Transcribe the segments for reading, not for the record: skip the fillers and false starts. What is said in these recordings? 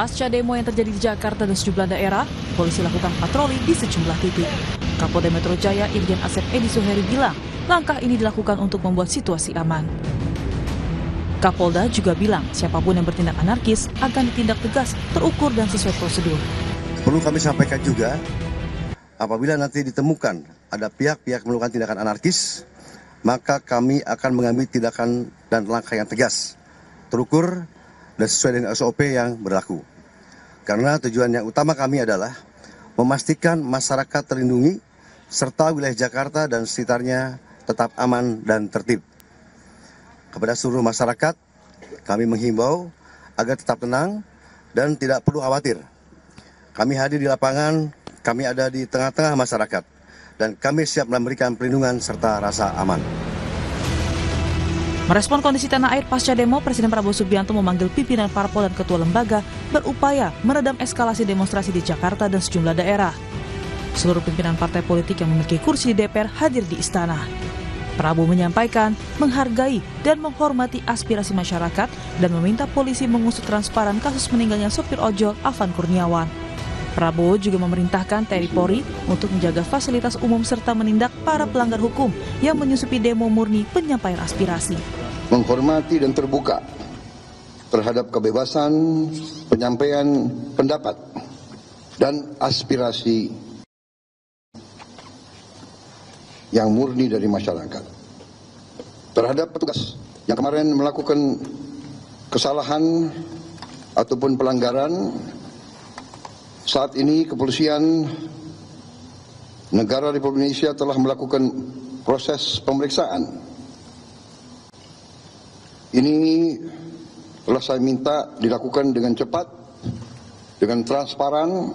Pasca demo yang terjadi di Jakarta dan sejumlah daerah, polisi lakukan patroli di sejumlah titik. Kapolda Metro Jaya Irjen Asep Edi Suheri bilang, langkah ini dilakukan untuk membuat situasi aman. Kapolda juga bilang, siapapun yang bertindak anarkis akan ditindak tegas, terukur dan sesuai prosedur. Perlu kami sampaikan juga, apabila nanti ditemukan ada pihak-pihak melakukan tindakan anarkis, maka kami akan mengambil tindakan dan langkah yang tegas, terukur, dan sesuai dengan SOP yang berlaku. Karena tujuan yang utama kami adalah memastikan masyarakat terlindungi, serta wilayah Jakarta dan sekitarnya tetap aman dan tertib. Kepada seluruh masyarakat, kami menghimbau agar tetap tenang dan tidak perlu khawatir. Kami hadir di lapangan, kami ada di tengah-tengah masyarakat, dan kami siap memberikan perlindungan serta rasa aman. Merespon kondisi tanah air pasca demo, Presiden Prabowo Subianto memanggil pimpinan parpol dan ketua lembaga berupaya meredam eskalasi demonstrasi di Jakarta dan sejumlah daerah. Seluruh pimpinan partai politik yang memiliki kursi di DPR hadir di istana. Prabowo menyampaikan, menghargai dan menghormati aspirasi masyarakat dan meminta polisi mengusut transparan kasus meninggalnya sopir ojol Afan Kurniawan. Prabowo juga memerintahkan TNI Polri untuk menjaga fasilitas umum serta menindak para pelanggar hukum yang menyusupi demo murni penyampaian aspirasi. Menghormati dan terbuka terhadap kebebasan penyampaian pendapat dan aspirasi yang murni dari masyarakat. Terhadap petugas yang kemarin melakukan kesalahan ataupun pelanggaran, saat ini kepolisian negara Republik Indonesia telah melakukan proses pemeriksaan. Ini telah saya minta dilakukan dengan cepat, dengan transparan.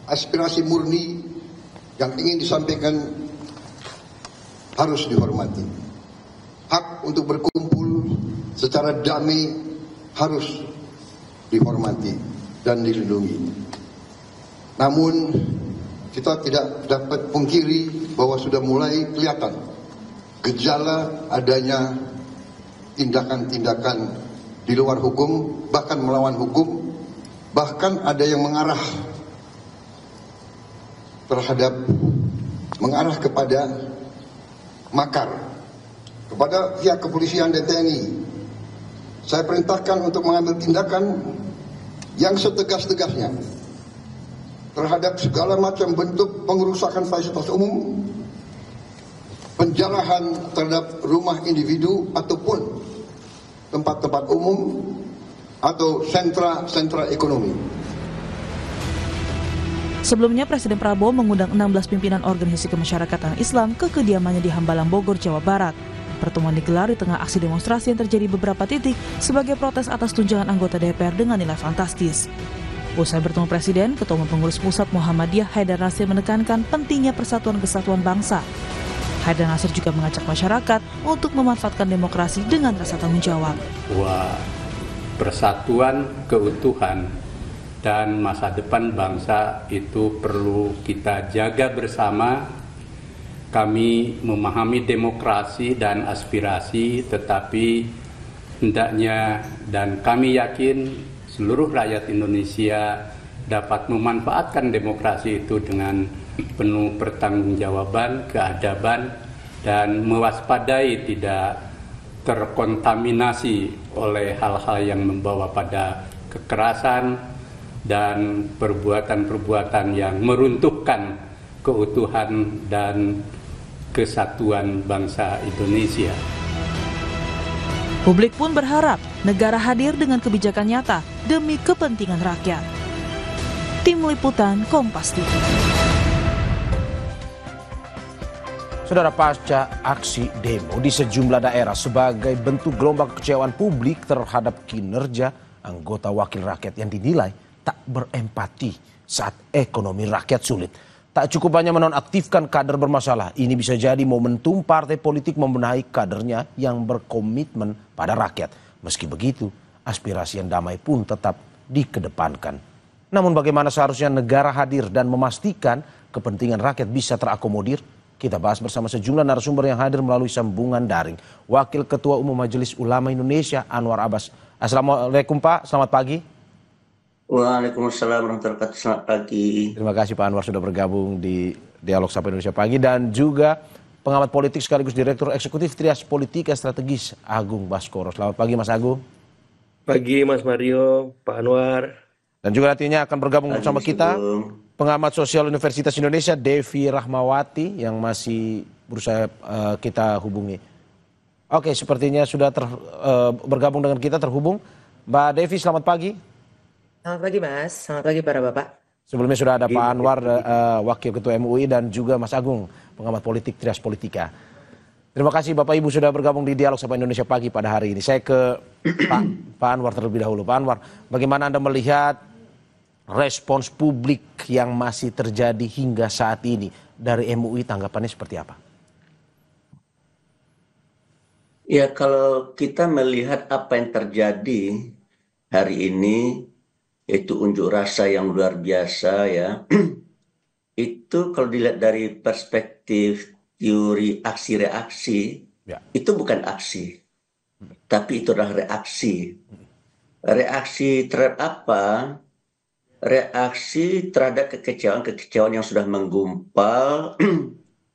Aspirasi murni yang ingin disampaikan harus dihormati. Hak untuk berkumpul secara damai harus dihormati dan dilindungi. Namun kita tidak dapat pungkiri bahwa sudah mulai kelihatan gejala adanya tindakan-tindakan di luar hukum, bahkan melawan hukum, bahkan ada yang mengarah kepada makar kepada pihak kepolisian dan TNI. Saya perintahkan untuk mengambil tindakan yang setegas-tegasnya terhadap segala macam bentuk pengerusakan fasilitas umum, penjarahan terhadap rumah individu ataupun tempat-tempat umum atau sentra-sentra ekonomi. Sebelumnya, Presiden Prabowo mengundang 16 pimpinan organisasi kemasyarakatan Islam ke kediamannya di Hambalang, Bogor, Jawa Barat. Pertemuan digelar di tengah aksi demonstrasi yang terjadi beberapa titik sebagai protes atas tunjangan anggota DPR dengan nilai fantastis. Usai bertemu Presiden, Ketua Umum Pengurus Pusat Muhammadiyah Haidar Nasir menekankan pentingnya persatuan kesatuan bangsa. Haidar Nasir juga mengajak masyarakat untuk memanfaatkan demokrasi dengan rasa tanggung jawab. Bahwa persatuan, keutuhan, dan masa depan bangsa itu perlu kita jaga bersama. Kami memahami demokrasi dan aspirasi, tetapi hendaknya dan kami yakin seluruh rakyat Indonesia dapat memanfaatkan demokrasi itu dengan penuh pertanggungjawaban, keadaban, dan mewaspadai tidak terkontaminasi oleh hal-hal yang membawa pada kekerasan dan perbuatan-perbuatan yang meruntuhkan keutuhan dan kesatuan bangsa Indonesia. Publik pun berharap negara hadir dengan kebijakan nyata demi kepentingan rakyat. Tim Liputan Kompas TV. Saudara, pasca aksi demo di sejumlah daerah sebagai bentuk gelombang kekecewaan publik terhadap kinerja anggota wakil rakyat yang dinilai tak berempati saat ekonomi rakyat sulit. Tak cukup hanya menonaktifkan kader bermasalah, ini bisa jadi momentum partai politik membenahi kadernya yang berkomitmen pada rakyat. Meski begitu, aspirasi yang damai pun tetap dikedepankan. Namun bagaimana seharusnya negara hadir dan memastikan kepentingan rakyat bisa terakomodir? Kita bahas bersama sejumlah narasumber yang hadir melalui sambungan daring. Wakil Ketua Umum Majelis Ulama Indonesia Anwar Abbas. Assalamualaikum Pak, selamat pagi. Waalaikumsalam warahmatullahi wabarakatuh. Selamat pagi. Terima kasih Pak Anwar sudah bergabung di Dialog Sapa Indonesia Pagi, dan juga pengamat politik sekaligus Direktur Eksekutif Trias Politika Strategis Agung Baskoro. Selamat pagi Mas Agung. Pagi Mas Mario, Pak Anwar. Dan juga nantinya akan bergabung Pagi, bersama Mas kita Agung. pengamat sosial Universitas Indonesia Devi Rahmawati yang masih berusaha kita hubungi. Oke, sepertinya sudah bergabung dengan kita, terhubung. Mbak Devi, selamat pagi. Selamat pagi Mas, selamat pagi para Bapak. Sebelumnya sudah ada Pak Anwar, Wakil Ketua MUI, dan juga Mas Agung, pengamat politik Trias Politika. Terima kasih Bapak Ibu sudah bergabung di Dialog Sapa Indonesia Pagi pada hari ini. Saya ke Pak Anwar terlebih dahulu. Pak Anwar, bagaimana Anda melihat respons publik yang masih terjadi hingga saat ini dari MUI, tanggapannya seperti apa? Ya, kalau kita melihat apa yang terjadi hari ini, itu unjuk rasa yang luar biasa ya. Itu kalau dilihat dari perspektif teori aksi-reaksi, itu bukan aksi, tapi itu adalah reaksi. Reaksi terhadap apa? Reaksi terhadap kekecewaan yang sudah menggumpal,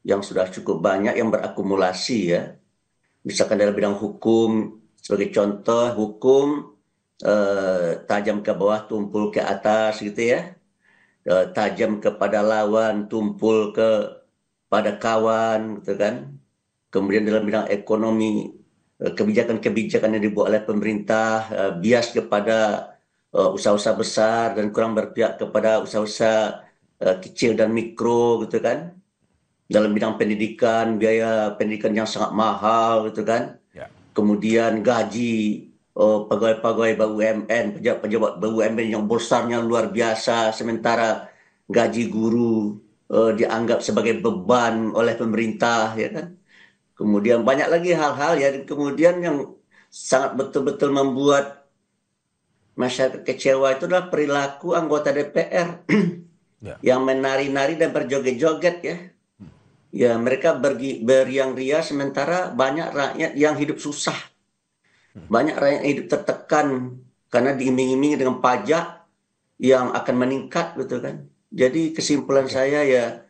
yang sudah cukup banyak, yang berakumulasi ya. Misalkan dalam bidang hukum, sebagai contoh, hukum tajam ke bawah, tumpul ke atas gitu ya. Tajam kepada lawan, tumpul pada kawan gitu kan. Kemudian dalam bidang ekonomi, kebijakan-kebijakan yang dibuat oleh pemerintah bias kepada usaha-usaha besar dan kurang berpihak kepada usaha-usaha kecil dan mikro gitu kan. Dalam bidang pendidikan, biaya pendidikan yang sangat mahal gitu kan. Kemudian gaji pegawai-pegawai BUMN, pejabat BUMN yang besarnya luar biasa, sementara gaji guru dianggap sebagai beban oleh pemerintah ya kan. Kemudian banyak lagi hal-hal ya, kemudian yang sangat betul-betul membuat masyarakat kecewa itu adalah perilaku anggota DPR yang menari-nari dan berjoget-joget ya. Ya, mereka beriang-riang sementara banyak rakyat yang hidup susah. Banyak rakyat yang hidup tertekan karena diiming-imingi dengan pajak yang akan meningkat gitu kan. Jadi kesimpulan saya ya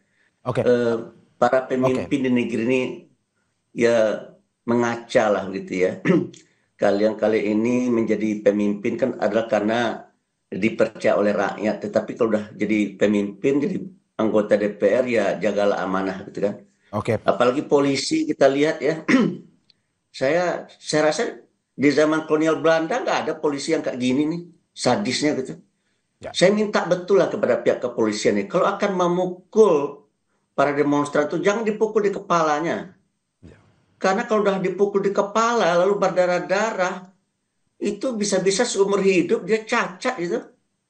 para pemimpin di negeri ini ya mengaca lah gitu ya. Kalian kali ini menjadi pemimpin kan adalah karena dipercaya oleh rakyat. Tetapi kalau udah jadi pemimpin, jadi anggota DPR ya jagalah amanah gitu kan. Apalagi polisi kita lihat ya. saya rasa di zaman kolonial Belanda nggak ada polisi yang kayak gini nih, sadisnya gitu. Saya minta betul lah kepada pihak kepolisian nih, kalau akan memukul para demonstran itu jangan dipukul di kepalanya. Karena kalau udah dipukul di kepala lalu berdarah-darah, itu bisa-bisa seumur hidup dia cacat gitu.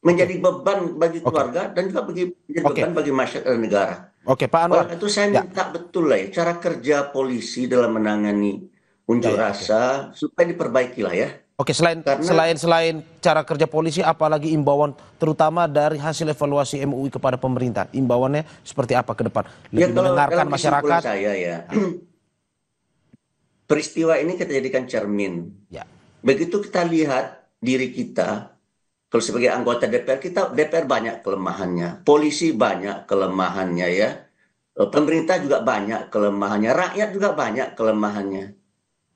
Menjadi beban bagi keluarga dan juga menjadi beban bagi masyarakat dan negara. Pak Anwar. Oleh itu saya minta betul lah ya, cara kerja polisi dalam menangani unjuk rasa supaya diperbaiki lah ya. Selain cara kerja polisi, apalagi imbauan terutama dari hasil evaluasi MUI kepada pemerintah, imbauannya seperti apa ke depan? Lebih mendengarkan masyarakat. Saya ya, peristiwa ini kita jadikan cermin. Begitu kita lihat diri kita, kalau sebagai anggota DPR, DPR banyak kelemahannya, polisi banyak kelemahannya ya, pemerintah juga banyak kelemahannya, rakyat juga banyak kelemahannya.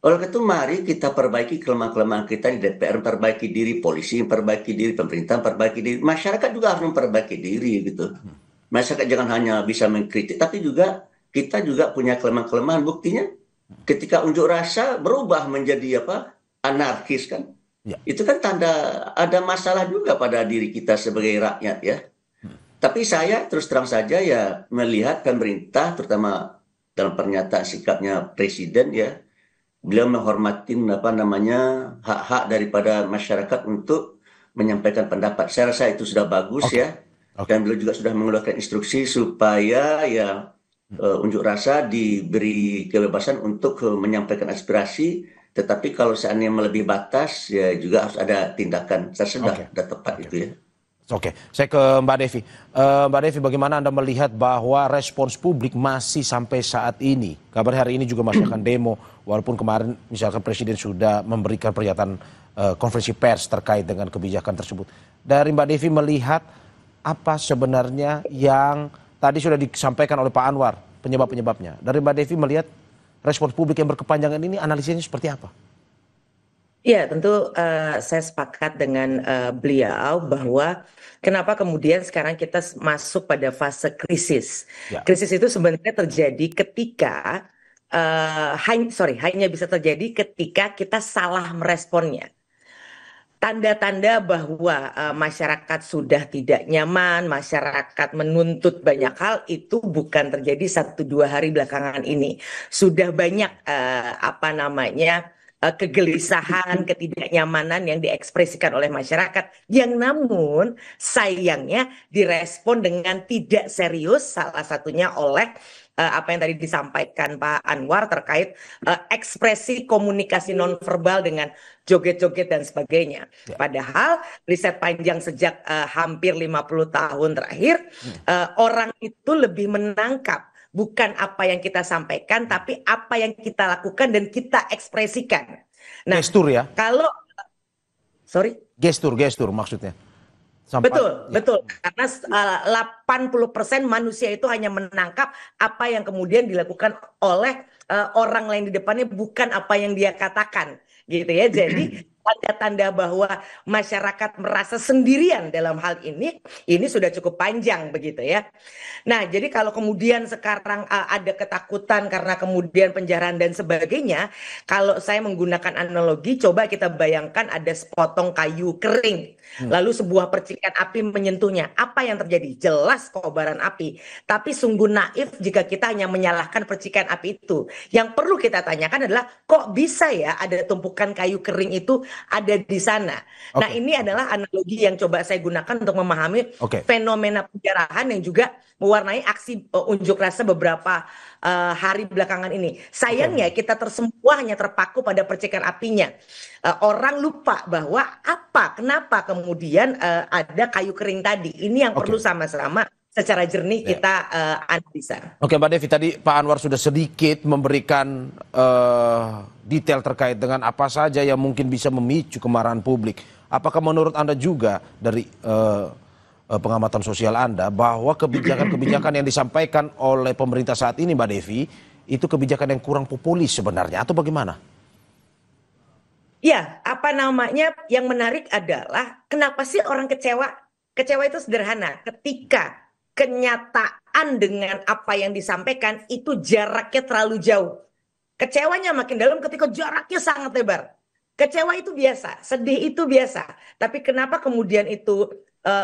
Oleh itu mari kita perbaiki kelemahan-kelemahan kita di DPR, perbaiki diri, polisi perbaiki diri, pemerintah perbaiki diri, masyarakat juga harus memperbaiki diri gitu. Masyarakat jangan hanya bisa mengkritik, tapi juga kita juga punya kelemahan-kelemahan. Buktinya ketika unjuk rasa berubah menjadi anarkis kan. Itu kan tanda ada masalah juga pada diri kita sebagai rakyat ya. Tapi saya terus terang saja ya melihat pemerintah terutama dalam pernyataan sikapnya presiden ya, beliau menghormati hak-hak daripada masyarakat untuk menyampaikan pendapat. Saya rasa itu sudah bagus ya. Dan beliau juga sudah mengeluarkan instruksi supaya ya unjuk rasa diberi kebebasan untuk menyampaikan aspirasi. Tetapi kalau seandainya melebihi batas, ya juga harus ada tindakan. Saya sudah tepat itu ya. Saya ke Mbak Devi. Mbak Devi, bagaimana Anda melihat bahwa respons publik masih sampai saat ini? Kabar hari ini juga masih akan demo, walaupun kemarin misalkan Presiden sudah memberikan pernyataan konferensi pers terkait dengan kebijakan tersebut. dari Mbak Devi melihat apa sebenarnya yang tadi sudah disampaikan oleh Pak Anwar, penyebab-penyebabnya. Dari Mbak Devi melihat respons publik yang berkepanjangan ini, analisisnya seperti apa? Ya, tentu saya sepakat dengan beliau bahwa kenapa kemudian sekarang kita masuk pada fase krisis. Ya. Krisis itu sebenarnya terjadi ketika hanya bisa terjadi ketika kita salah meresponnya. Tanda-tanda bahwa masyarakat sudah tidak nyaman, masyarakat menuntut banyak hal itu bukan terjadi 1-2 hari belakangan ini. Sudah banyak kegelisahan, ketidaknyamanan yang diekspresikan oleh masyarakat, yang namun sayangnya direspon dengan tidak serius, salah satunya oleh apa yang tadi disampaikan Pak Anwar terkait ekspresi komunikasi nonverbal dengan joget-joget dan sebagainya. Padahal riset panjang sejak hampir 50 tahun terakhir, orang itu lebih menangkap bukan apa yang kita sampaikan, tapi apa yang kita lakukan dan kita ekspresikan. Nah, gestur ya? Kalau, sorry? Gestur maksudnya. Betul. Karena 80% manusia itu hanya menangkap apa yang kemudian dilakukan oleh orang lain di depannya, bukan apa yang dia katakan, gitu ya. Jadi tanda-tanda bahwa masyarakat merasa sendirian dalam hal ini sudah cukup panjang begitu ya. Nah, jadi kalau kemudian sekarang ada ketakutan karena kemudian penjarahan dan sebagainya, kalau saya menggunakan analogi, coba kita bayangkan ada sepotong kayu kering, lalu sebuah percikan api menyentuhnya. Apa yang terjadi? Jelas kobaran api. Tapi sungguh naif jika kita hanya menyalahkan percikan api itu. Yang perlu kita tanyakan adalah, kok bisa ya ada tumpukan kayu kering itu ada di sana. Nah, ini adalah analogi yang coba saya gunakan untuk memahami fenomena penjarahan yang juga mewarnai aksi unjuk rasa beberapa hari belakangan ini. Sayangnya kita semua hanya terpaku pada percikan apinya. Orang lupa bahwa kenapa kemudian ada kayu kering tadi. Ini yang perlu sama-sama secara jernih kita analisa. Oke, Mbak Devi, tadi Pak Anwar sudah sedikit memberikan detail terkait dengan apa saja yang mungkin bisa memicu kemarahan publik. Apakah menurut Anda juga dari pengamatan sosial Anda bahwa kebijakan-kebijakan yang disampaikan oleh pemerintah saat ini, Mbak Devi, itu kebijakan yang kurang populis sebenarnya atau bagaimana? Ya, yang menarik adalah kenapa sih orang kecewa? Kecewa itu sederhana, ketika kenyataan dengan apa yang disampaikan itu jaraknya terlalu jauh. Kecewanya makin dalam ketika jaraknya sangat lebar. Kecewa itu biasa, sedih itu biasa. Tapi kenapa kemudian itu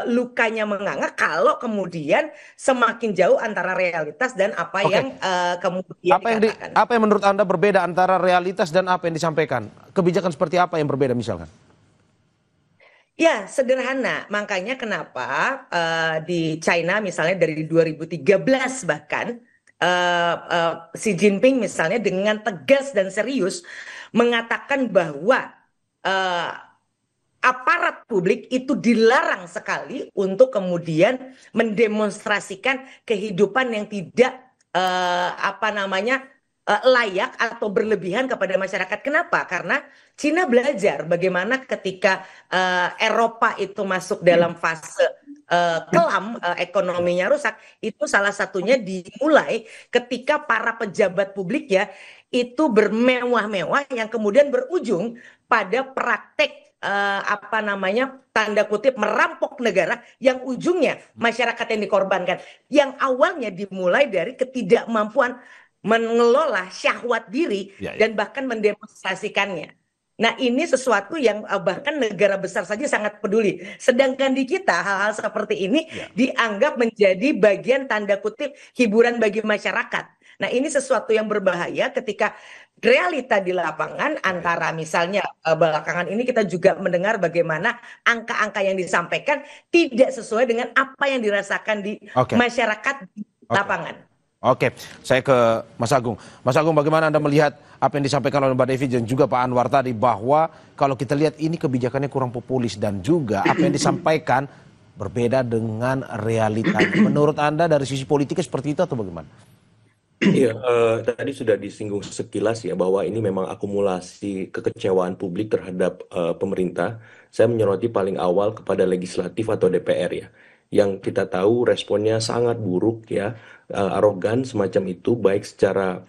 lukanya menganga kalau kemudian semakin jauh antara realitas dan apa yang kemudian dikatakan. Apa yang menurut Anda berbeda antara realitas dan apa yang disampaikan? Kebijakan seperti apa yang berbeda misalkan? Ya, sederhana. Makanya kenapa di China misalnya dari 2013 bahkan Xi Jinping misalnya dengan tegas dan serius mengatakan bahwa aparat publik itu dilarang sekali untuk kemudian mendemonstrasikan kehidupan yang tidak layak atau berlebihan kepada masyarakat. Kenapa? Karena Cina belajar bagaimana ketika Eropa itu masuk dalam fase kelam, ekonominya rusak, itu salah satunya dimulai ketika para pejabat publik ya itu bermewah-mewah yang kemudian berujung pada praktek tanda kutip merampok negara yang ujungnya masyarakat yang dikorbankan, yang awalnya dimulai dari ketidakmampuan mengelola syahwat diri dan bahkan mendemonstrasikannya. Nah, ini sesuatu yang bahkan negara besar saja sangat peduli. Sedangkan di kita hal-hal seperti ini dianggap menjadi bagian tanda kutip hiburan bagi masyarakat. Nah, ini sesuatu yang berbahaya ketika realita di lapangan antara misalnya belakangan ini kita juga mendengar bagaimana angka-angka yang disampaikan tidak sesuai dengan apa yang dirasakan di masyarakat di lapangan. Oke, saya ke Mas Agung. Mas Agung, bagaimana Anda melihat apa yang disampaikan oleh Mbak Devi dan juga Pak Anwar tadi, bahwa kalau kita lihat ini kebijakannya kurang populis dan juga apa yang disampaikan berbeda dengan realita. Menurut Anda dari sisi politiknya seperti itu atau bagaimana? Iya, tadi sudah disinggung sekilas ya bahwa ini memang akumulasi kekecewaan publik terhadap pemerintah. Saya menyoroti paling awal kepada legislatif atau DPR ya, yang kita tahu responnya sangat buruk ya, arogan semacam itu, baik secara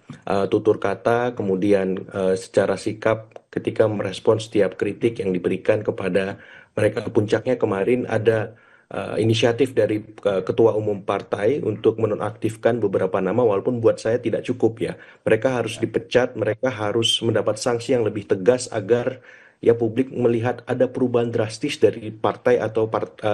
tutur kata, kemudian secara sikap ketika merespon setiap kritik yang diberikan kepada mereka. Puncaknya kemarin ada inisiatif dari ketua umum partai untuk menonaktifkan beberapa nama, walaupun buat saya tidak cukup ya. Mereka harus dipecat, mereka harus mendapat sanksi yang lebih tegas agar ya publik melihat ada perubahan drastis dari partai atau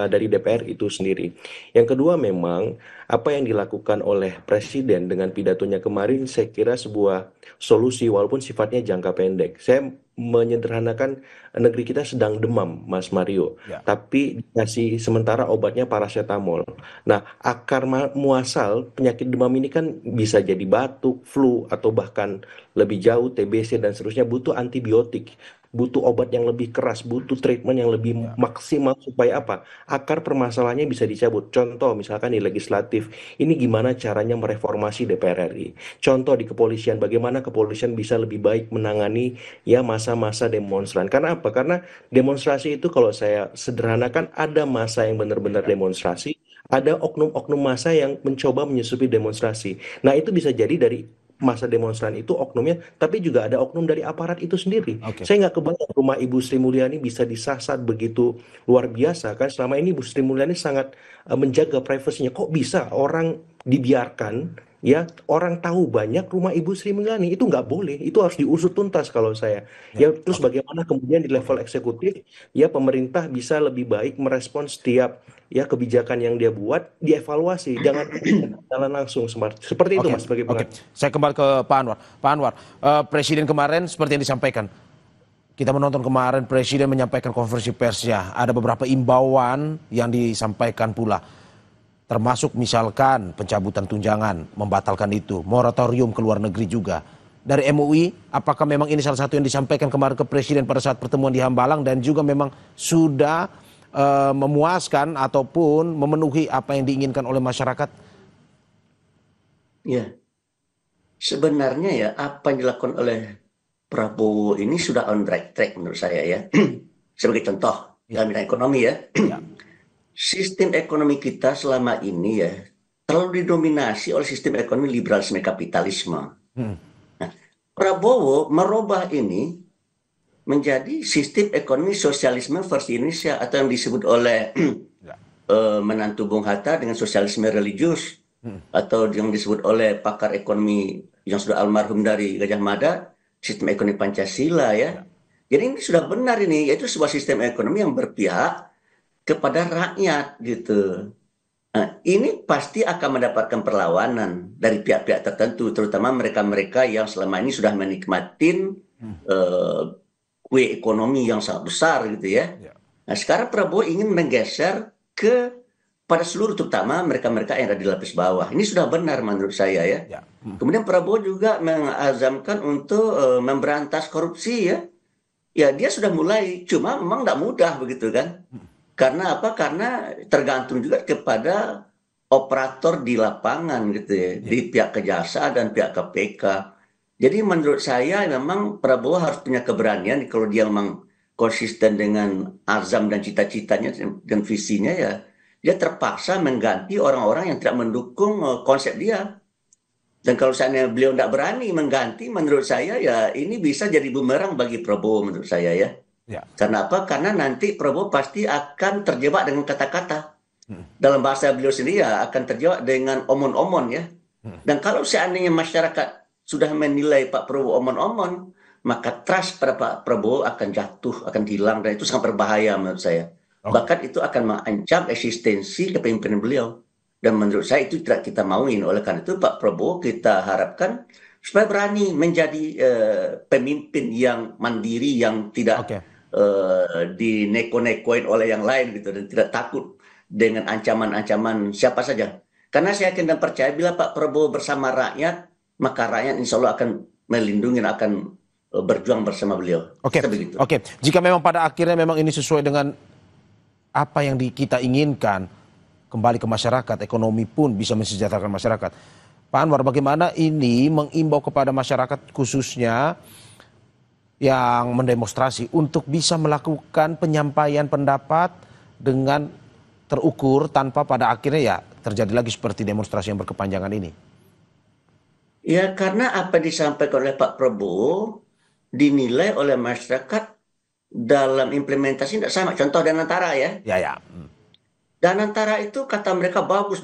dari DPR itu sendiri. Yang kedua, memang apa yang dilakukan oleh Presiden dengan pidatonya kemarin saya kira sebuah solusi walaupun sifatnya jangka pendek. Saya menyederhanakan, negeri kita sedang demam, Mas Mario, Ya. tapi dikasih sementara obatnya paracetamol. Nah, akar muasal penyakit demam ini kan bisa jadi batuk, flu, atau bahkan lebih jauh TBC dan seterusnya, butuh antibiotik, butuh obat yang lebih keras, butuh treatment yang lebih maksimal supaya apa? Akar permasalahannya bisa dicabut. Contoh misalkan di legislatif, ini gimana caranya mereformasi DPR RI. Contoh di kepolisian, bagaimana kepolisian bisa lebih baik menangani ya masa-masa demonstran. Karena apa? Karena demonstrasi itu kalau saya sederhanakan, ada masa yang benar-benar demonstrasi, ada oknum-oknum massa yang mencoba menyusupi demonstrasi. Nah, itu bisa jadi dari masa demonstran itu oknumnya, tapi juga ada oknum dari aparat itu sendiri. Oke. Saya nggak kebayang rumah Ibu Sri Mulyani bisa disasar begitu luar biasa kan. Selama ini Ibu Sri Mulyani sangat menjaga privasinya. Kok bisa orang dibiarkan ya, orang tahu banyak rumah Ibu Sri Mulyani? Itu nggak boleh, itu harus diusut tuntas kalau saya. Ya, terus bagaimana kemudian di level eksekutif ya pemerintah bisa lebih baik merespon setiap ya kebijakan yang dia buat, dievaluasi, jangan jalan langsung seperti itu, Oke, Mas, sebagai oke. pengamat. Saya kembali ke Pak Anwar. Pak Anwar, Presiden kemarin seperti yang disampaikan, kita menonton kemarin Presiden menyampaikan konferensi persnya. Ada beberapa imbauan yang disampaikan pula, termasuk misalkan pencabutan tunjangan, membatalkan itu, moratorium ke luar negeri juga. Dari MUI, apakah memang ini salah satu yang disampaikan kemarin ke Presiden pada saat pertemuan di Hambalang dan juga memang sudah memuaskan ataupun memenuhi apa yang diinginkan oleh masyarakat? Ya, sebenarnya ya apa yang dilakukan oleh Prabowo ini sudah on right track menurut saya ya. Sebagai contoh dalam bidang ekonomi ya. Sistem ekonomi kita selama ini ya terlalu didominasi oleh sistem ekonomi liberalisme kapitalisme. Nah, Prabowo merubah ini menjadi sistem ekonomi sosialisme versi Indonesia atau yang disebut oleh menantu Bung Hatta dengan sosialisme religius atau yang disebut oleh pakar ekonomi yang sudah almarhum dari Gajah Mada sistem ekonomi Pancasila ya. Jadi ini sudah benar ini, yaitu sebuah sistem ekonomi yang berpihak kepada rakyat gitu. Nah, ini pasti akan mendapatkan perlawanan dari pihak-pihak tertentu, terutama mereka-mereka yang selama ini sudah menikmatin kue ekonomi yang sangat besar gitu ya. Nah, sekarang Prabowo ingin menggeser pada seluruh, terutama mereka-mereka yang ada di lapis bawah. Ini sudah benar menurut saya ya. Kemudian Prabowo juga mengazamkan untuk memberantas korupsi ya. Ya dia sudah mulai, cuma memang tidak mudah begitu kan. Karena apa? Karena tergantung juga kepada operator di lapangan gitu ya, di pihak kejaksaan dan pihak KPK. Jadi menurut saya memang Prabowo harus punya keberanian kalau dia memang konsisten dengan azam dan cita-citanya dan visinya ya, dia terpaksa mengganti orang-orang yang tidak mendukung konsep dia. Dan kalau seandainya beliau tidak berani mengganti, menurut saya ya ini bisa jadi bumerang bagi Prabowo menurut saya ya. Karena apa? Karena nanti Prabowo pasti akan terjebak dengan kata-kata. Dalam bahasa beliau sendiri ya akan terjebak dengan omon-omon ya. Dan kalau seandainya masyarakat sudah menilai Pak Prabowo omon-omon, maka trust pada Pak Prabowo akan jatuh, akan hilang, dan itu sangat berbahaya menurut saya. Bahkan itu akan mengancam eksistensi kepemimpinan beliau. Dan menurut saya itu tidak kita mauin. Oleh karena itu Pak Prabowo kita harapkan supaya berani menjadi pemimpin yang mandiri, yang tidak dineko-nekoin oleh yang lain gitu, dan tidak takut dengan ancaman-ancaman siapa saja. Karena saya yakin dan percaya bila Pak Prabowo bersama rakyat, maka rakyat insya Allah akan melindungi, akan berjuang bersama beliau. Oke. Jika memang pada akhirnya memang ini sesuai dengan apa yang kita inginkan, kembali ke masyarakat, ekonomi pun bisa mensejahterakan masyarakat. Pak Anwar, bagaimana ini mengimbau kepada masyarakat khususnya yang mendemonstrasi untuk bisa melakukan penyampaian pendapat dengan terukur tanpa pada akhirnya ya terjadi lagi seperti demonstrasi yang berkepanjangan ini? Ya, karena apa disampaikan oleh Pak Prabowo dinilai oleh masyarakat dalam implementasi tidak sama. Contoh Danantara ya. Ya. Danantara itu kata mereka bagus.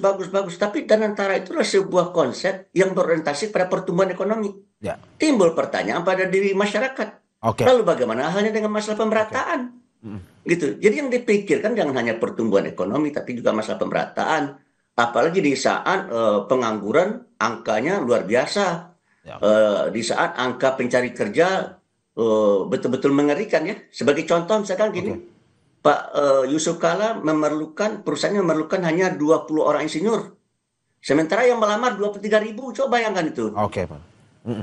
Tapi Danantara itulah sebuah konsep yang berorientasi pada pertumbuhan ekonomi. Ya. Timbul pertanyaan pada diri masyarakat. Oke. Lalu bagaimana halnya dengan masalah pemerataan? Gitu. Jadi yang dipikirkan jangan hanya pertumbuhan ekonomi, tapi juga masalah pemerataan. Apalagi di saat pengangguran angkanya luar biasa. Ya. Di saat angka pencari kerja betul-betul mengerikan ya. Sebagai contoh misalkan gini. Pak Yusuf Kala perusahaannya memerlukan hanya 20 orang insinyur. Sementara yang melamar 23.000, coba bayangkan itu. Oke, Pak.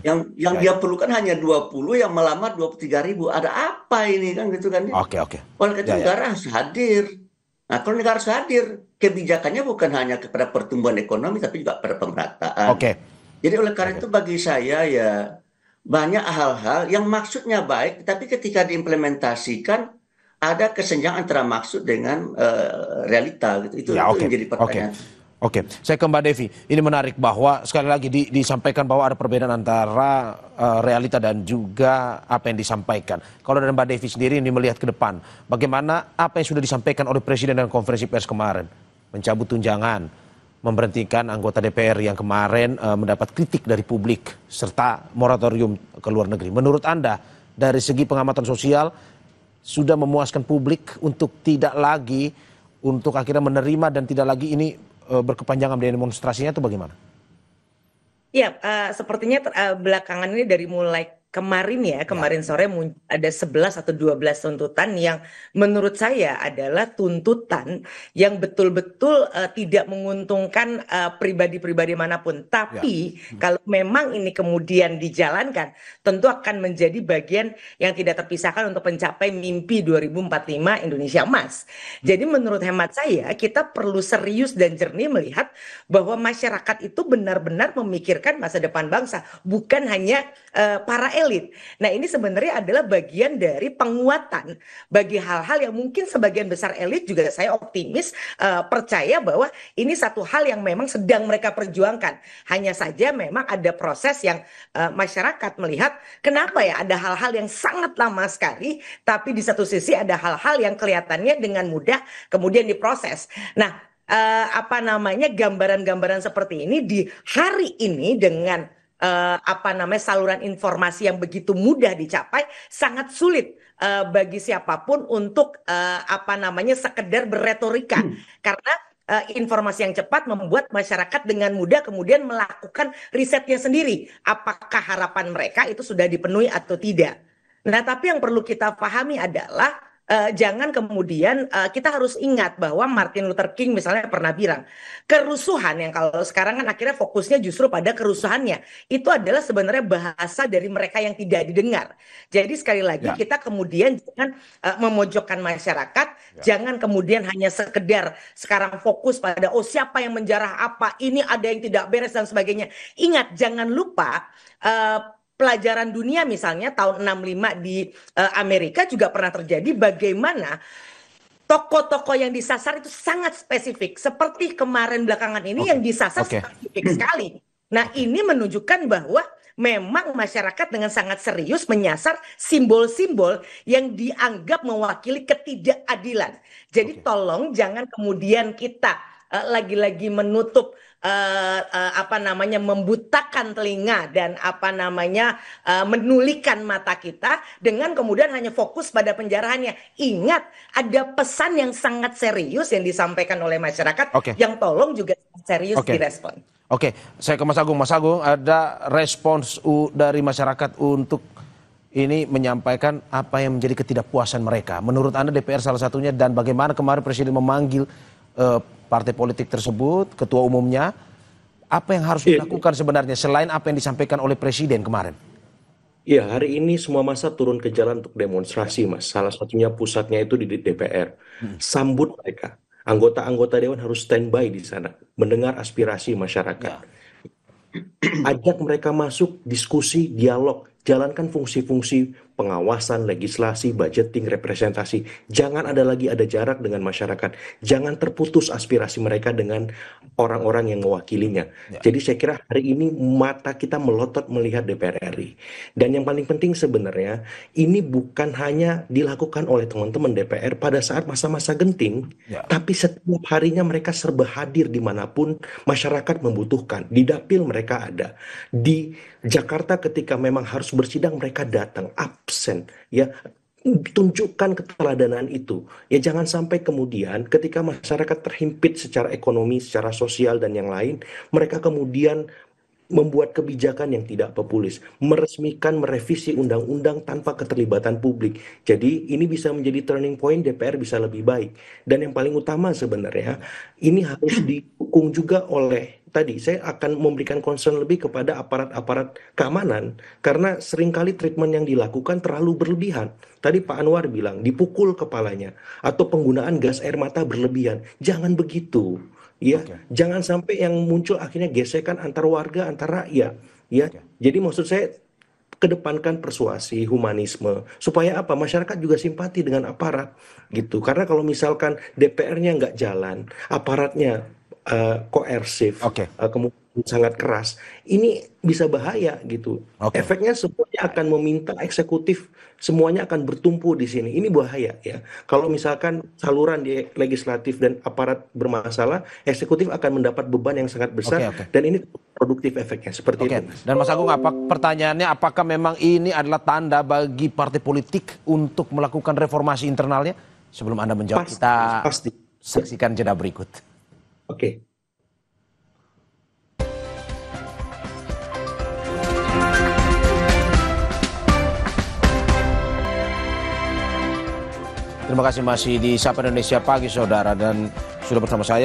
Yang dia perlukan hanya 20, yang melamar 23.000. Ada apa ini kan gitu kan? Oke. Oleh karena itu negara harus hadir. Nah, kalau negara harus hadir, kebijakannya bukan hanya kepada pertumbuhan ekonomi, tapi juga pada pemerataan. Oke. Jadi oleh karena itu bagi saya ya banyak hal-hal yang maksudnya baik, tapi ketika diimplementasikan ada kesenjangan antara maksud dengan realita gitu. Itu yang jadi pertanyaan. Oke, saya ke Mbak Devi. Ini menarik bahwa sekali lagi disampaikan bahwa ada perbedaan antara realita dan juga apa yang disampaikan. Kalau dari Mbak Devi sendiri ini melihat ke depan, bagaimana apa yang sudah disampaikan oleh Presiden dalam konferensi pers kemarin, mencabut tunjangan, memberhentikan anggota DPR yang kemarin mendapat kritik dari publik, serta moratorium ke luar negeri. Menurut Anda, dari segi pengamatan sosial, sudah memuaskan publik untuk tidak lagi untuk akhirnya menerima dan tidak lagi ini berkepanjangan demonstrasinya itu bagaimana? Ya, sepertinya belakangan ini dari mulai kemarin sore ada 11 atau 12 tuntutan yang menurut saya adalah tuntutan yang betul-betul tidak menguntungkan pribadi-pribadi manapun. Tapi kalau memang ini kemudian dijalankan, tentu akan menjadi bagian yang tidak terpisahkan untuk mencapai mimpi 2045 Indonesia Emas. Jadi menurut hemat saya, kita perlu serius dan jernih melihat bahwa masyarakat itu benar-benar memikirkan masa depan bangsa, bukan hanya para elit. Nah, ini sebenarnya adalah bagian dari penguatan bagi hal-hal yang mungkin sebagian besar elit juga saya optimis percaya bahwa ini satu hal yang memang sedang mereka perjuangkan. Hanya saja memang ada proses yang masyarakat melihat kenapa ya ada hal-hal yang sangat lama sekali, tapi di satu sisi ada hal-hal yang kelihatannya dengan mudah kemudian diproses. Nah, gambaran-gambaran seperti ini di hari ini dengan saluran informasi yang begitu mudah dicapai sangat sulit bagi siapapun untuk sekedar berretorika karena informasi yang cepat membuat masyarakat dengan mudah kemudian melakukan risetnya sendiri apakah harapan mereka itu sudah dipenuhi atau tidak. Nah, tapi yang perlu kita pahami adalah jangan kemudian kita harus ingat bahwa Martin Luther King misalnya pernah bilang kerusuhan yang kalau sekarang kan akhirnya fokusnya justru pada kerusuhannya itu adalah sebenarnya bahasa dari mereka yang tidak didengar. Jadi sekali lagi kita kemudian jangan memojokkan masyarakat, jangan kemudian hanya sekedar sekarang fokus pada siapa yang menjarah apa, ini ada yang tidak beres dan sebagainya. Ingat, jangan lupa pelajaran dunia misalnya tahun 65 di Amerika juga pernah terjadi bagaimana tokoh-tokoh yang disasar itu sangat spesifik. Seperti kemarin belakangan ini yang disasar spesifik sekali. Nah, ini menunjukkan bahwa memang masyarakat dengan sangat serius menyasar simbol-simbol yang dianggap mewakili ketidakadilan. Jadi tolong jangan kemudian kita lagi-lagi menutup membutakan telinga dan menulikan mata kita dengan kemudian hanya fokus pada penjarahannya. Ingat, ada pesan yang sangat serius yang disampaikan oleh masyarakat yang tolong juga serius direspon. Oke, saya ke Mas Agung. Mas Agung, ada respons dari masyarakat untuk ini menyampaikan apa yang menjadi ketidakpuasan mereka. Menurut Anda DPR salah satunya dan bagaimana kemarin Presiden memanggil partai politik tersebut, ketua umumnya, apa yang harus dilakukan sebenarnya selain apa yang disampaikan oleh Presiden kemarin? Ya, hari ini semua massa turun ke jalan untuk demonstrasi, Mas. Salah satunya pusatnya itu di DPR. Sambut mereka. Anggota-anggota Dewan harus standby di sana, mendengar aspirasi masyarakat. Ajak mereka masuk, diskusi, dialog, jalankan fungsi-fungsi pengawasan, legislasi, budgeting, representasi. Jangan ada jarak dengan masyarakat. Jangan terputus aspirasi mereka dengan orang-orang yang mewakilinya. Jadi saya kira hari ini mata kita melotot melihat DPR RI. Dan yang paling penting sebenarnya, ini bukan hanya dilakukan oleh teman-teman DPR pada saat masa-masa genting, tapi setiap harinya mereka serba hadir dimanapun masyarakat membutuhkan. Di dapil mereka ada. Di Jakarta ketika memang harus bersidang mereka datang absen, ya. Tunjukkan keteladanan itu, ya. Jangan sampai kemudian ketika masyarakat terhimpit secara ekonomi, secara sosial dan yang lain, mereka kemudian membuat kebijakan yang tidak populis, meresmikan, merevisi undang-undang tanpa keterlibatan publik. Jadi ini bisa menjadi turning point, DPR bisa lebih baik. Dan yang paling utama sebenarnya, ini harus didukung juga oleh, tadi saya akan memberikan concern lebih kepada aparat-aparat keamanan, karena seringkali treatment yang dilakukan terlalu berlebihan. Tadi Pak Anwar bilang, dipukul kepalanya, atau penggunaan gas air mata berlebihan. Jangan begitu. Ya, jangan sampai yang muncul akhirnya gesekan antar warga, antar rakyat. Ya, jadi maksud saya kedepankan persuasi, humanisme, supaya apa? Masyarakat juga simpati dengan aparat, gitu. Karena kalau misalkan DPR-nya nggak jalan, aparatnya koersif, kemudian sangat keras, ini bisa bahaya, gitu. Efeknya semuanya akan meminta eksekutif, semuanya akan bertumpu di sini. Ini bahaya, ya. Kalau misalkan saluran di legislatif dan aparat bermasalah, eksekutif akan mendapat beban yang sangat besar, dan ini produktif efeknya seperti itu. Dan Mas Agung, pertanyaannya, apakah memang ini adalah tanda bagi partai politik untuk melakukan reformasi internalnya? Sebelum Anda menjawab, kita saksikan jeda berikut. Oke. Terima kasih masih di Sapa Indonesia Pagi, saudara, dan sudah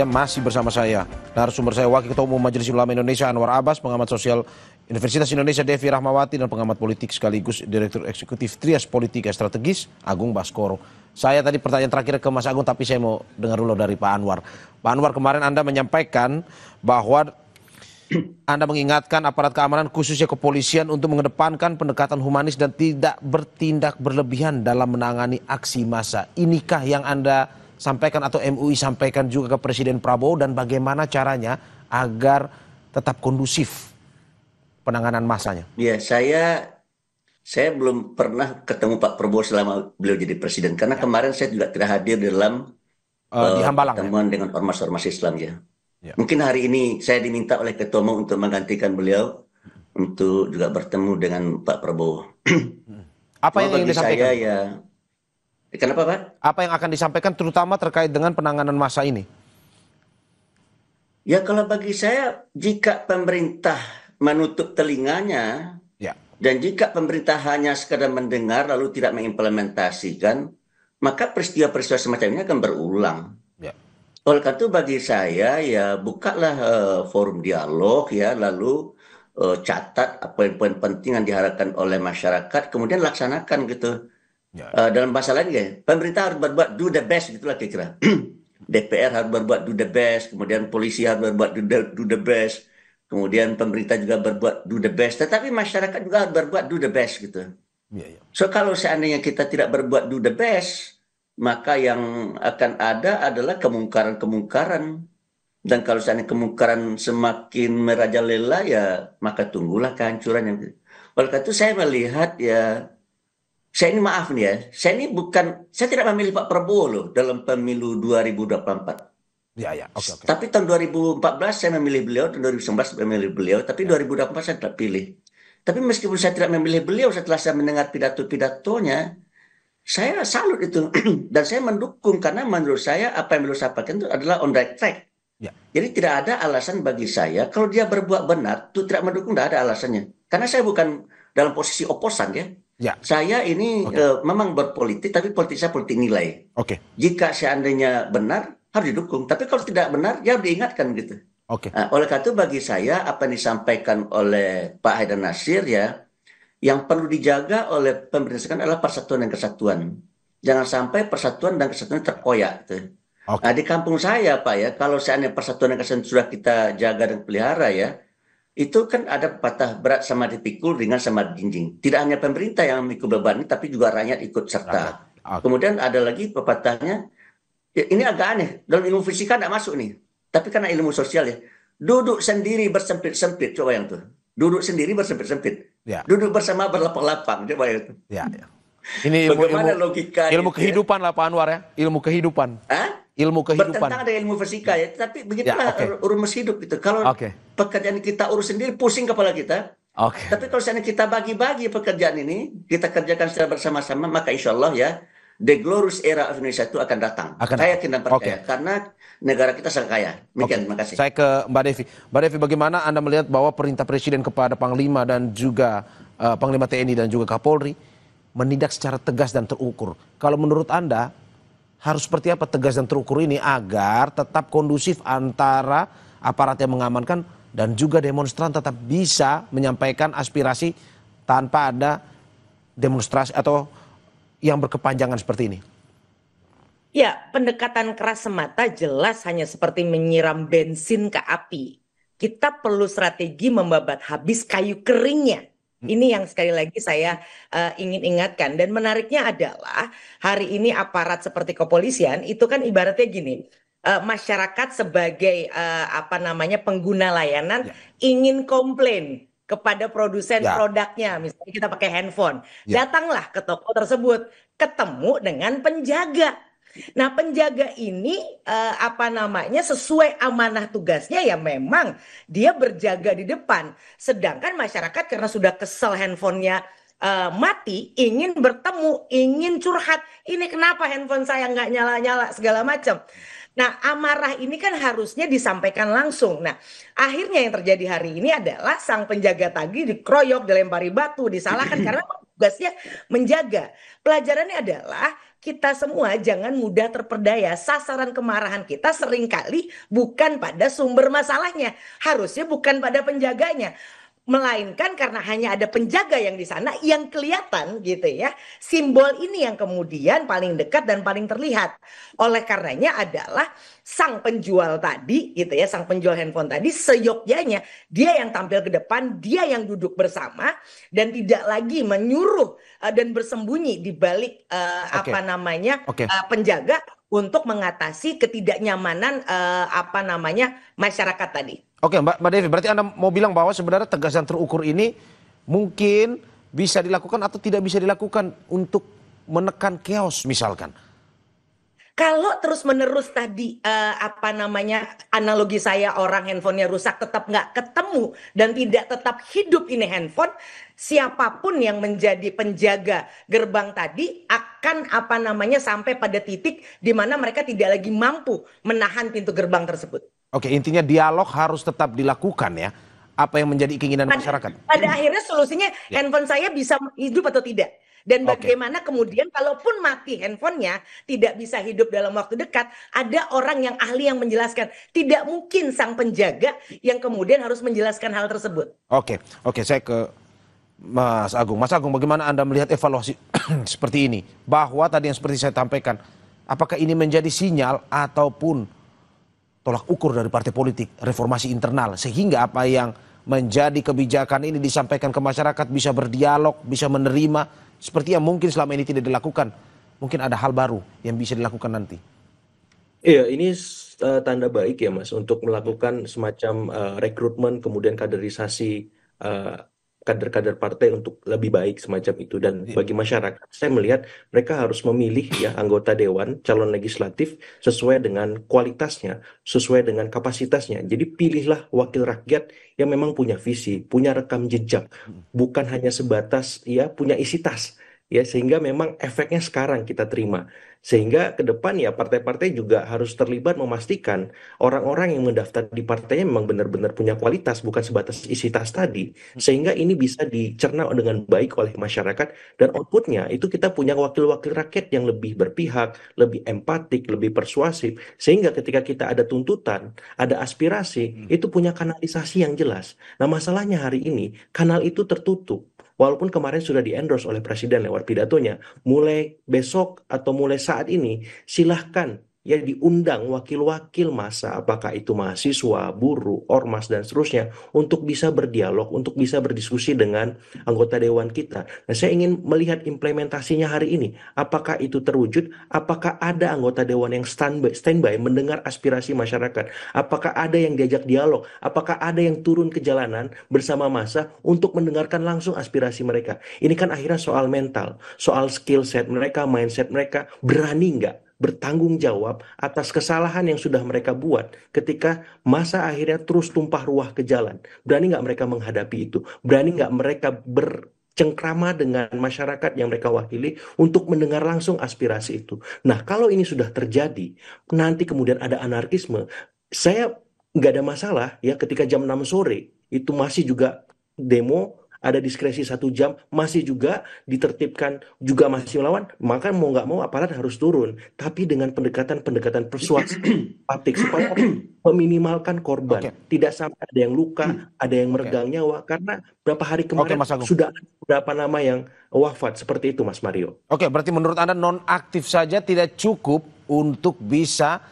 masih bersama saya narasumber saya, Wakil Ketua Umum Majelis Ulama Indonesia Anwar Abbas, pengamat sosial Universitas Indonesia Devi Rahmawati, dan pengamat politik sekaligus Direktur Eksekutif Trias Politika Strategis Agung Baskoro. Saya tadi pertanyaan terakhir ke Mas Agung, tapi saya mau dengar dulu dari Pak Anwar. Pak Anwar, kemarin Anda menyampaikan bahwa Anda mengingatkan aparat keamanan khususnya kepolisian untuk mengedepankan pendekatan humanis dan tidak bertindak berlebihan dalam menangani aksi massa. Inikah yang Anda sampaikan atau MUI sampaikan juga ke Presiden Prabowo, dan bagaimana caranya agar tetap kondusif penanganan massanya? Ya, saya belum pernah ketemu Pak Prabowo selama beliau jadi presiden, karena kemarin saya juga tidak hadir dalam pertemuan dengan ormas-ormas Islam, ya. Mungkin hari ini saya diminta oleh Ketua Umum untuk menggantikan beliau untuk juga bertemu dengan Pak Prabowo. Apa yang ingin disampaikan? Kenapa, Pak? Apa yang akan disampaikan terutama terkait dengan penanganan massa ini? Ya, kalau bagi saya, jika pemerintah menutup telinganya, dan jika pemerintah hanya sekadar mendengar lalu tidak mengimplementasikan, maka peristiwa-peristiwa semacam ini akan berulang. Oleh karena itu bagi saya, ya bukalah forum dialog, ya, lalu catat poin-poin penting yang diharapkan oleh masyarakat, kemudian laksanakan, gitu. Dalam bahasa lain, ya, pemerintah harus berbuat do the best, gitulah kira-kira. DPR harus berbuat do the best, kemudian polisi harus berbuat do the best, kemudian pemerintah juga berbuat do the best, tetapi masyarakat juga harus berbuat do the best, gitu. So kalau seandainya kita tidak berbuat do the best, maka yang akan ada adalah kemungkaran-kemungkaran. Dan kalau seandainya kemungkaran semakin merajalela, ya maka tunggulah kehancuran. Oleh karena itu saya melihat, ya, saya ini maaf nih, ya, saya tidak memilih Pak Prabowo loh dalam pemilu 2024. Tapi tahun 2014 saya memilih beliau, tahun 2019 saya memilih beliau, tapi 2024 saya tidak pilih. Tapi meskipun saya tidak memilih beliau, setelah saya mendengar pidato-pidatonya, saya salut itu. Dan saya mendukung, karena menurut saya apa yang beliau sampaikan itu adalah on the track. Jadi tidak ada alasan bagi saya, kalau dia berbuat benar, itu tidak mendukung, tidak ada alasannya. Karena saya bukan dalam posisi oposan, ya. Saya ini memang berpolitik, tapi politik saya politik nilai. Jika seandainya benar, harus didukung. Tapi kalau tidak benar, ya diingatkan, gitu. Oleh karena itu bagi saya, apa yang disampaikan oleh Pak Haidar Nasir, ya, yang perlu dijaga oleh pemerintah sekarang adalah persatuan dan kesatuan. Jangan sampai persatuan dan kesatuan terkoyak. Nah, di kampung saya, Pak, ya, kalau seandainya persatuan dan kesatuan sudah kita jaga dan pelihara, ya, itu kan ada pepatah berat sama dipikul, ringan sama dijinjing. Tidak hanya pemerintah yang memikul beban, tapi juga rakyat ikut serta. Kemudian ada lagi pepatahnya, ya, ini agak aneh, dalam ilmu fisika tidak masuk nih, tapi karena ilmu sosial ya, duduk sendiri bersempit-sempit, coba yang tuh. Duduk sendiri bersempit-sempit. Ya. Duduk bersama berlapang-lapang, coba yang tuh. Ya. Ini Bagaimana logika ilmu itu, kehidupan lah Pak Anwar ya, ilmu kehidupan. Hah? Ilmu kehidupan. Bertentangan dengan ilmu fisika ya, tapi begitulah rumus hidup itu. Kalau pekerjaan kita urus sendiri, pusing kepala kita. Tapi kalau misalnya kita bagi-bagi pekerjaan ini, kita kerjakan secara bersama-sama, maka insya Allah ya, the glorious era of Indonesia itu akan datang. Saya yakin dan percaya, karena negara kita sangat kaya. Demikian, terima kasih. Saya ke Mbak Devi. Mbak Devi, bagaimana Anda melihat bahwa perintah Presiden kepada Panglima dan juga Panglima TNI dan juga Kapolri menindak secara tegas dan terukur? Kalau menurut Anda, harus seperti apa tegas dan terukur ini agar tetap kondusif antara aparat yang mengamankan dan juga demonstran tetap bisa menyampaikan aspirasi tanpa ada demonstrasi atau yang berkepanjangan seperti ini? Ya, pendekatan keras semata jelas hanya seperti menyiram bensin ke api. Kita perlu strategi membabat habis kayu keringnya. Ini yang sekali lagi saya ingin ingatkan. Dan menariknya adalah hari ini aparat seperti kepolisian itu kan ibaratnya gini, masyarakat sebagai pengguna layanan ingin komplain kepada produsen produknya, misalnya kita pakai handphone, datanglah ke toko tersebut, ketemu dengan penjaga. Nah, penjaga ini sesuai amanah tugasnya ya memang dia berjaga di depan. Sedangkan masyarakat karena sudah kesel handphonenya mati, ingin bertemu, ingin curhat. Ini kenapa handphone saya nggak nyala-nyala segala macam. Nah, amarah ini kan harusnya disampaikan langsung. Nah, akhirnya yang terjadi hari ini adalah sang penjaga tadi dikeroyok, dilempari batu, disalahkan karena tugasnya menjaga. Pelajarannya adalah kita semua jangan mudah terperdaya. Sasaran kemarahan kita seringkali bukan pada sumber masalahnya. Harusnya bukan pada penjaganya. Melainkan karena hanya ada penjaga yang di sana yang kelihatan gitu ya. Simbol ini yang kemudian paling dekat dan paling terlihat. Oleh karenanya adalah sang penjual tadi gitu ya, sang penjual handphone tadi seyogyanya dia yang tampil ke depan, dia yang duduk bersama dan tidak lagi menyuruh dan bersembunyi di balik penjaga untuk mengatasi ketidaknyamanan masyarakat tadi. Oke, Mbak Devi, berarti Anda mau bilang bahwa sebenarnya tegas dan terukur ini mungkin bisa dilakukan atau tidak bisa dilakukan untuk menekan chaos misalkan? Kalau terus-menerus tadi analogi saya orang handphonenya rusak tetap nggak ketemu dan tidak tetap hidup ini handphone, siapapun yang menjadi penjaga gerbang tadi akan sampai pada titik di mana mereka tidak lagi mampu menahan pintu gerbang tersebut. Oke, intinya dialog harus tetap dilakukan ya. Apa yang menjadi keinginan masyarakat? Pada akhirnya solusinya handphone saya bisa hidup atau tidak. Dan bagaimana kemudian kalaupun mati handphonenya tidak bisa hidup dalam waktu dekat, ada orang yang ahli yang menjelaskan. Tidak mungkin sang penjaga yang kemudian harus menjelaskan hal tersebut. Oke, saya ke Mas Agung. Mas Agung, bagaimana Anda melihat evaluasi seperti ini? Bahwa tadi yang seperti saya sampaikan, apakah ini menjadi sinyal ataupun tolak ukur dari partai politik, reformasi internal, sehingga apa yang menjadi kebijakan ini disampaikan ke masyarakat bisa berdialog, bisa menerima, seperti yang mungkin selama ini tidak dilakukan. Mungkin ada hal baru yang bisa dilakukan nanti. Iya, ini tanda baik ya Mas, untuk melakukan semacam rekrutmen, kemudian kaderisasi kader-kader partai untuk lebih baik semacam itu. Dan bagi masyarakat, saya melihat mereka harus memilih ya anggota dewan, calon legislatif sesuai dengan kualitasnya, sesuai dengan kapasitasnya. Jadi pilihlah wakil rakyat yang memang punya visi, punya rekam jejak, bukan hanya sebatas ya punya isi tas. Ya, sehingga memang efeknya sekarang kita terima. Sehingga ke depan ya partai-partai juga harus terlibat memastikan orang-orang yang mendaftar di partainya memang benar-benar punya kualitas, bukan sebatas isi tas tadi. Sehingga ini bisa dicerna dengan baik oleh masyarakat dan outputnya itu kita punya wakil-wakil rakyat yang lebih berpihak, lebih empatik, lebih persuasif. Sehingga ketika kita ada tuntutan, ada aspirasi, itu punya kanalisasi yang jelas. Nah, masalahnya hari ini kanal itu tertutup. Walaupun kemarin sudah di-endorse oleh Presiden lewat pidatonya, mulai besok atau mulai saat ini silahkan ya diundang wakil-wakil massa, apakah itu mahasiswa, buruh, ormas dan seterusnya, untuk bisa berdialog, untuk bisa berdiskusi dengan anggota dewan kita. Nah, saya ingin melihat implementasinya hari ini. Apakah itu terwujud? Apakah ada anggota dewan yang standby mendengar aspirasi masyarakat? Apakah ada yang diajak dialog? Apakah ada yang turun ke jalanan bersama massa untuk mendengarkan langsung aspirasi mereka? Ini kan akhirnya soal mental, soal skill set mereka, mindset mereka, berani nggak bertanggung jawab atas kesalahan yang sudah mereka buat ketika masa akhirnya terus tumpah ruah ke jalan. Berani nggak mereka menghadapi itu? Berani nggak mereka bercengkrama dengan masyarakat yang mereka wakili untuk mendengar langsung aspirasi itu? Nah, kalau ini sudah terjadi, nanti kemudian ada anarkisme. Saya nggak ada masalah ya ketika jam 6 sore itu masih juga demo, ada diskresi 1 jam, masih juga ditertibkan, juga masih melawan, maka mau nggak mau aparat harus turun. Tapi dengan pendekatan-pendekatan persuasif, empatik, supaya meminimalkan korban. Tidak sampai ada yang luka, ada yang meregang nyawa, karena berapa hari kemarin Mas Agung. sudah ada beberapa nama yang wafat, seperti itu Mas Mario. Oke, berarti menurut Anda nonaktif saja tidak cukup untuk bisa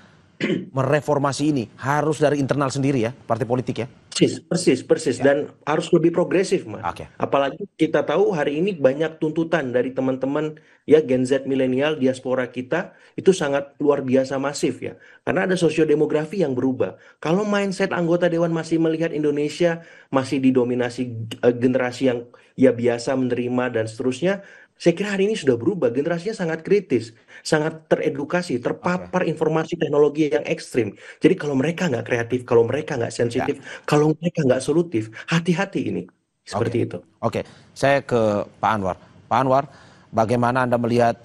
mereformasi ini, harus dari internal sendiri ya, partai politik ya? Persis. Dan harus lebih progresif, Mas. Apalagi kita tahu hari ini banyak tuntutan dari teman-teman ya Gen Z milenial diaspora kita itu sangat luar biasa masif ya. Karena ada sosiodemografi yang berubah. Kalau mindset anggota dewan masih melihat Indonesia masih didominasi generasi yang ya biasa menerima dan seterusnya, saya kira hari ini sudah berubah, generasinya sangat kritis, sangat teredukasi, terpapar informasi teknologi yang ekstrim. Jadi kalau mereka nggak kreatif, kalau mereka nggak sensitif, kalau mereka nggak solutif, hati-hati ini. Seperti itu. Oke, saya ke Pak Anwar. Pak Anwar, bagaimana Anda melihat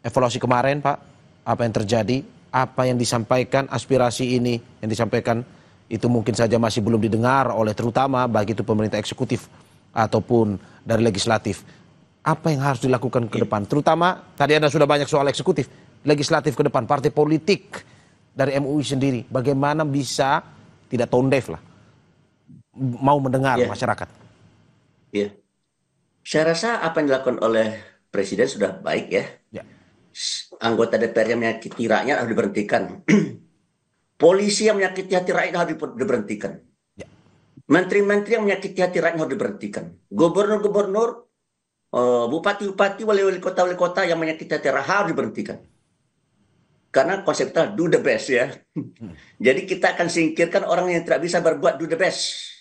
evaluasi kemarin, Pak? Apa yang terjadi? Apa yang disampaikan, aspirasi ini yang disampaikan itu mungkin saja masih belum didengar oleh terutama baik itu pemerintah eksekutif ataupun dari legislatif. Apa yang harus dilakukan ke depan? Terutama tadi Anda sudah banyak soal eksekutif, legislatif ke depan, partai politik dari MUI sendiri. Bagaimana bisa tidak tone deaf lah, mau mendengar masyarakat? Iya. Saya rasa apa yang dilakukan oleh Presiden sudah baik ya. Anggota DPR yang menyakiti rakyat harus diberhentikan. Polisi yang menyakiti hati rakyat harus diberhentikan. Menteri-menteri yang menyakiti hati rakyat harus diberhentikan. Gubernur-gubernur, bupati-bupati, wali-wali kota yang menyakiti hati rakyat harus diberhentikan. Karena konsep kita do the best ya. Jadi kita akan singkirkan orang yang tidak bisa berbuat do the best.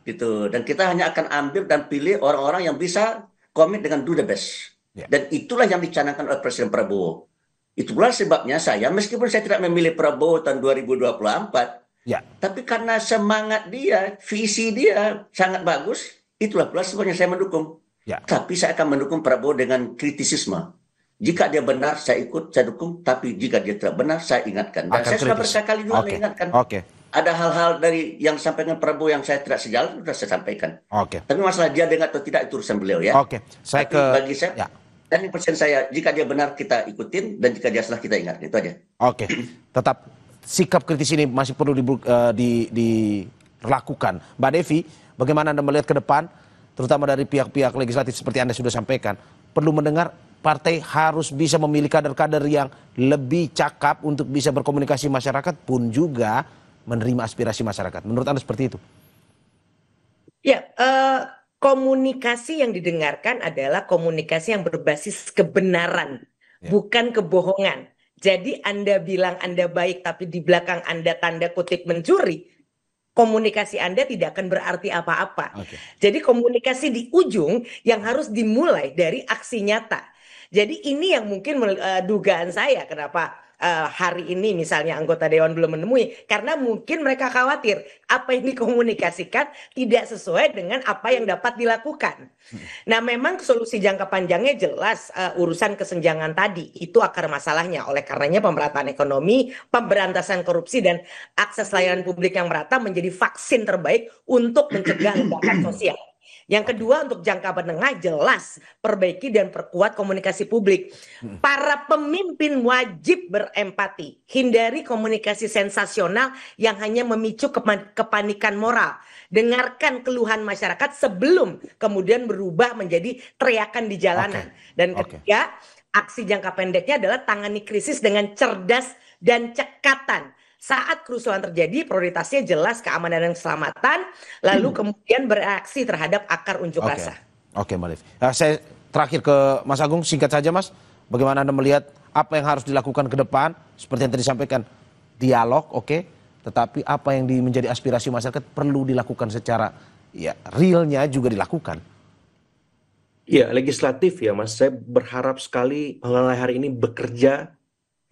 Gitu. Dan kita hanya akan ambil dan pilih orang-orang yang bisa komit dengan do the best. Dan itulah yang dicanangkan oleh Presiden Prabowo. Itulah sebabnya saya, meskipun saya tidak memilih Prabowo tahun 2024, tapi karena semangat dia, visi dia sangat bagus, itulah pula sebabnya saya mendukung. Tapi saya akan mendukung Prabowo dengan kritisisme. Jika dia benar, saya ikut, saya dukung. Tapi jika dia tidak benar, saya ingatkan. Dan saya sudah berkali-kali juga mengingatkan. Ada hal-hal dari yang disampaikan Prabowo yang saya tidak sejalan, sudah saya sampaikan. Tapi masalah dia dengar atau tidak, itu urusan beliau ya. Bagi saya, dan persen saya, jika dia benar kita ikutin, dan jika dia salah kita ingat. Itu aja. Tetap sikap kritis ini masih perlu dilakukan. Mbak Devi, bagaimana Anda melihat ke depan, terutama dari pihak-pihak legislatif seperti Anda sudah sampaikan, perlu mendengar partai harus bisa memilih kader-kader yang lebih cakap untuk bisa berkomunikasi masyarakat pun juga menerima aspirasi masyarakat. Menurut Anda seperti itu? Ya, komunikasi yang didengarkan adalah komunikasi yang berbasis kebenaran, bukan kebohongan. Jadi Anda bilang Anda baik tapi di belakang Anda tanda kutip mencuri, komunikasi Anda tidak akan berarti apa-apa. Jadi komunikasi di ujung yang harus dimulai dari aksi nyata. Jadi ini yang mungkin dugaan saya kenapa hari ini misalnya anggota dewan belum menemui, karena mungkin mereka khawatir apa yang dikomunikasikan tidak sesuai dengan apa yang dapat dilakukan. Nah, memang solusi jangka panjangnya jelas urusan kesenjangan tadi itu akar masalahnya. Oleh karenanya pemerataan ekonomi, pemberantasan korupsi dan akses layanan publik yang merata menjadi vaksin terbaik untuk mencegah ledakan sosial. Yang kedua, untuk jangka menengah jelas perbaiki dan perkuat komunikasi publik. Para pemimpin wajib berempati, hindari komunikasi sensasional yang hanya memicu kepanikan moral. Dengarkan keluhan masyarakat sebelum kemudian berubah menjadi teriakan di jalanan. Dan ketiga, aksi jangka pendeknya adalah tangani krisis dengan cerdas dan cekatan. Saat kerusuhan terjadi, prioritasnya jelas keamanan dan keselamatan, lalu kemudian bereaksi terhadap akar unjuk rasa. Oke, Mbak Liv. Saya terakhir ke Mas Agung, singkat saja Mas. Bagaimana Anda melihat apa yang harus dilakukan ke depan? Seperti yang tadi disampaikan, dialog, tetapi apa yang menjadi aspirasi masyarakat perlu dilakukan secara realnya juga dilakukan. Ya, legislatif ya Mas, saya berharap sekali mulai hari ini bekerja.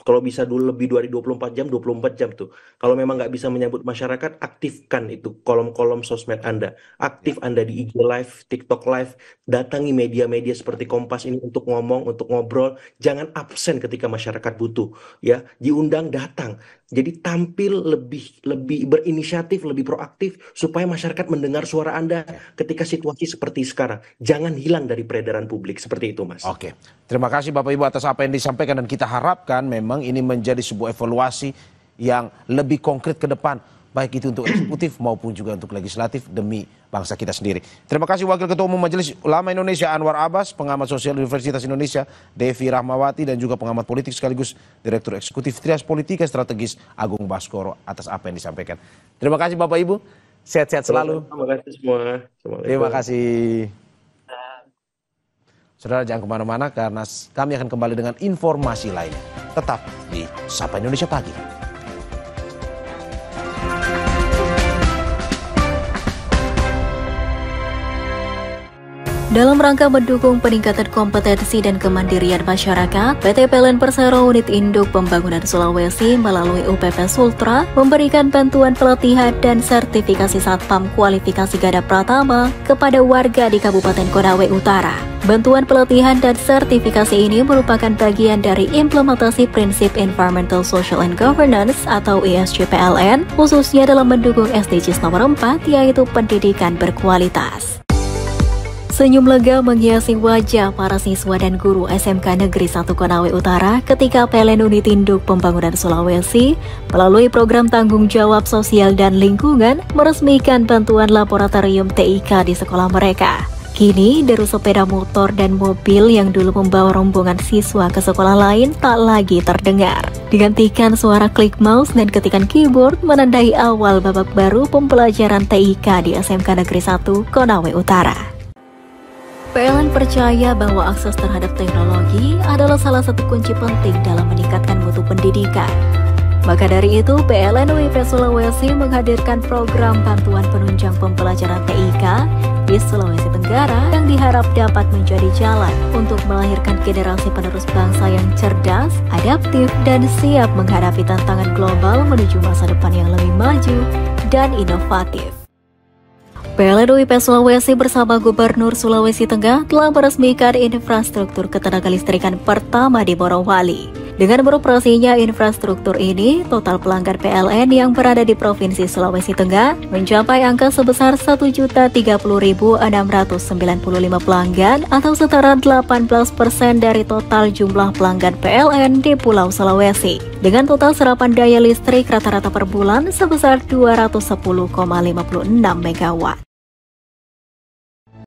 Kalau bisa dulu lebih dari 24 jam, 24 jam tuh. Kalau memang nggak bisa menyambut masyarakat, aktifkan itu kolom-kolom sosmed Anda. Aktif Anda di IG Live, TikTok Live. Datangi media-media seperti Kompas ini untuk ngomong, untuk ngobrol. Jangan absen ketika masyarakat butuh. Ya, diundang datang. Jadi tampil lebih berinisiatif, lebih proaktif. Supaya masyarakat mendengar suara Anda ketika situasi seperti sekarang. Jangan hilang dari peredaran publik. Seperti itu Mas. Oke, terima kasih Bapak Ibu atas apa yang disampaikan. Dan kita harapkan memang ini menjadi sebuah evaluasi yang lebih konkret ke depan, baik itu untuk eksekutif maupun juga untuk legislatif demi bangsa kita sendiri. Terima kasih Wakil Ketua Umum Majelis Ulama Indonesia Anwar Abbas, pengamat sosial Universitas Indonesia Devi Rahmawati, dan juga pengamat politik sekaligus Direktur Eksekutif Trias Politika Strategis Agung Baskoro atas apa yang disampaikan. Terima kasih Bapak Ibu, sehat-sehat selalu. Terima kasih semua. Terima kasih. Saudara jangan kemana-mana karena kami akan kembali dengan informasi lainnya. Tetap di Sapa Indonesia Pagi. Dalam rangka mendukung peningkatan kompetensi dan kemandirian masyarakat, PT PLN Persero Unit Induk Pembangunan Sulawesi melalui UPP Sultra memberikan bantuan pelatihan dan sertifikasi Satpam Kualifikasi Garda Pratama kepada warga di Kabupaten Konawe Utara. Bantuan pelatihan dan sertifikasi ini merupakan bagian dari implementasi prinsip Environmental, Social and Governance atau ESG PLN, khususnya dalam mendukung SDGs nomor 4, yaitu pendidikan berkualitas. Senyum lega menghiasi wajah para siswa dan guru SMK Negeri 1 Konawe Utara ketika PLN Unit Induk Pembangunan Sulawesi melalui program tanggung jawab sosial dan lingkungan meresmikan bantuan laboratorium TIK di sekolah mereka. Kini, deru sepeda motor dan mobil yang dulu membawa rombongan siswa ke sekolah lain tak lagi terdengar. Digantikan suara klik mouse dan ketikan keyboard menandai awal babak baru pembelajaran TIK di SMK Negeri 1 Konawe Utara. PLN percaya bahwa akses terhadap teknologi adalah salah satu kunci penting dalam meningkatkan mutu pendidikan. Maka dari itu, PLN UIP Sulawesi menghadirkan program bantuan penunjang pembelajaran TIK di Sulawesi Tenggara yang diharap dapat menjadi jalan untuk melahirkan generasi penerus bangsa yang cerdas, adaptif, dan siap menghadapi tantangan global menuju masa depan yang lebih maju dan inovatif. PLN UIP Sulawesi bersama Gubernur Sulawesi Tengah telah meresmikan infrastruktur ketenagalistrikan pertama di Morowali. Dengan beroperasinya infrastruktur ini, total pelanggan PLN yang berada di Provinsi Sulawesi Tengah mencapai angka sebesar 1.030.695 pelanggan atau setara 18% dari total jumlah pelanggan PLN di Pulau Sulawesi. Dengan total serapan daya listrik rata-rata per bulan sebesar 210,56 MW.